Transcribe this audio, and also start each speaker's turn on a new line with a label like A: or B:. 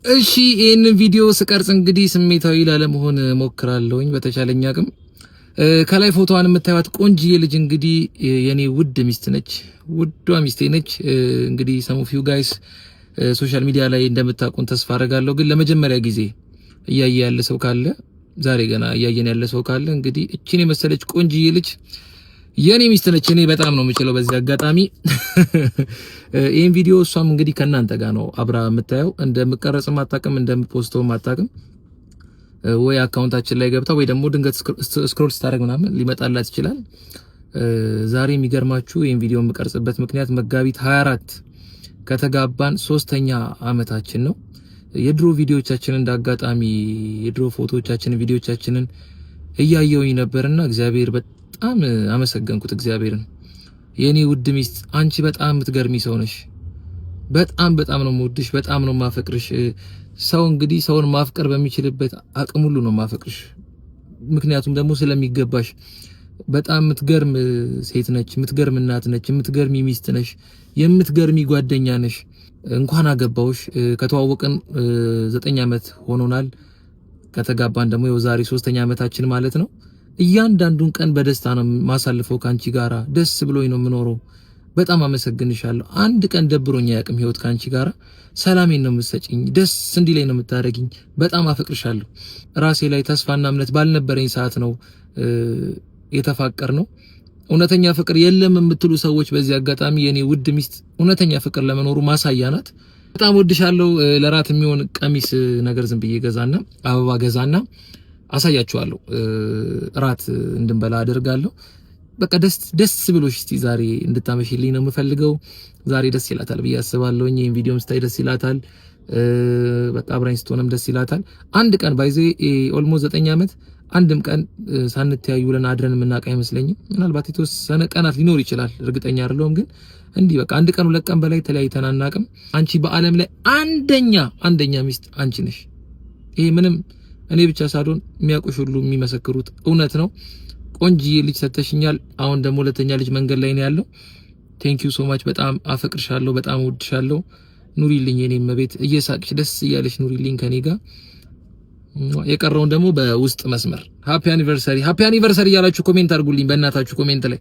A: እሺ ይሄን ቪዲዮ ስቀርጽ እንግዲህ ስሜታዊ ላለመሆን ሞክራለሁኝ በተቻለኝ አቅም። ከላይ ፎቶዋን የምታዩት ቆንጂዬ ልጅ እንግዲህ የኔ ውድ ሚስት ነች፣ ውዷ ሚስቴ ነች። እንግዲህ some of you guys ሶሻል ሚዲያ ላይ እንደምታውቁን ተስፋ አደርጋለሁ። ግን ለመጀመሪያ ጊዜ እያየ ያለ ሰው ካለ ዛሬ ገና እያየን ያለ ሰው ካለ እንግዲህ እቺን የመሰለች ቆንጂዬ ልጅ የኔ ሚስት ነች። እኔ በጣም ነው የምችለው በዚህ አጋጣሚ ይሄን ቪዲዮ እሷም እንግዲህ ከናንተ ጋር ነው አብራ የምታየው። እንደምቀረጽም አታውቅም፣ እንደምፖስተውም አታውቅም። ወይ አካውንታችን ላይ ገብታ ወይ ደግሞ ድንገት ስክሮል ስታደርግ ምናምን ሊመጣላት ይችላል። ዛሬ የሚገርማችሁ ይሄን ቪዲዮ የምቀርጽበት ምክንያት መጋቢት 24 ከተጋባን 3ኛ አመታችን ነው። የድሮ ቪዲዮዎቻችንን እንዳጋጣሚ የድሮ ፎቶዎቻችንን ቪዲዮዎቻችንን እያየሁኝ ነበርና እግዚአብሔር በጣም አመሰገንኩት እግዚአብሔርን። የኔ ውድ ሚስት አንቺ በጣም የምትገርሚ ሰው ነሽ። በጣም ነው የምወድሽ፣ በጣም ነው የማፈቅርሽ። ሰው እንግዲህ ሰውን ማፍቀር በሚችልበት አቅም ሁሉ ነው የማፈቅርሽ። ምክንያቱም ደግሞ ስለሚገባሽ። በጣም የምትገርም ሴት ነች፣ የምትገርም እናት ነች፣ የምትገርሚ ሚስት ነሽ፣ የምትገርሚ ጓደኛ ነሽ። እንኳን አገባውሽ። ከተዋወቀን 9 አመት ሆኖናል። ከተጋባን ደግሞ የዛሬ 3ኛ አመታችን ማለት ነው። እያንዳንዱን ቀን በደስታ ነው ማሳልፈው ካንቺ ጋራ። ደስ ብሎኝ ነው የምኖረው። በጣም አመሰግንሻለሁ። አንድ ቀን ደብሮኝ አያውቅም ህይወት ካንቺ ጋራ። ሰላሜን ነው የምትሰጪኝ፣ ደስ እንዲለኝ ነው የምታደርጊኝ። በጣም አፈቅርሻለሁ። ራሴ ላይ ተስፋና እምነት ባልነበረኝ ሰዓት ነው የተፋቀር ነው። እውነተኛ ፍቅር የለም የምትሉ ሰዎች በዚህ አጋጣሚ የኔ ውድ ሚስት እውነተኛ ፍቅር ለመኖሩ ማሳያ ናት። በጣም ወድሻለሁ። ለራት የሚሆን ቀሚስ ነገር ዝም ብዬ ገዛና አበባ ገዛና አሳያችኋለሁ። ራት እንድንበላ አደርጋለሁ። በቃ ደስ ብሎሽ እስቲ ዛሬ እንድታመሽልኝ ነው የምፈልገው። ዛሬ ደስ ይላታል ብዬ አስባለሁ። ይሄን ቪዲዮም ስታይ ደስ ይላታል። በቃ አብራኝ ስትሆንም ደስ ይላታል። አንድ ቀን ባይዜ ኦልሞስት 9 አመት አንድም ቀን ሳንተያዩ ብለን አድረን የምናውቅ አይመስለኝም። ምናልባት የተወሰነ ቀናት ሊኖር ይችላል፣ እርግጠኛ አይደለሁም። ግን እንዲህ በቃ 1 ቀን 2 ቀን በላይ ተለያይተን አናውቅም። አንቺ በአለም ላይ አንደኛ ሚስት አንቺ ነሽ። ይሄ ምንም እኔ ብቻ ሳልሆን የሚያውቁሽ ሁሉ የሚመሰክሩት እውነት ነው። ቆንጂዬ ልጅ ሰተሽኛል። አሁን ደግሞ 2ኛ ልጅ መንገድ ላይ ነው ያለው። ቴንክ ዩ ሶ ማች። በጣም አፈቅርሻለሁ፣ በጣም ወድሻለሁ። ኑሪልኝ የኔም መቤት፣ እየሳቅሽ ደስ እያለሽ ኑሪልኝ ከኔ ጋር። የቀረውን ደግሞ በውስጥ መስመር ሃፒ አኒቨርሰሪ እያላችሁ ኮሜንት አድርጉልኝ በእናታችሁ ኮሜንት ላይ።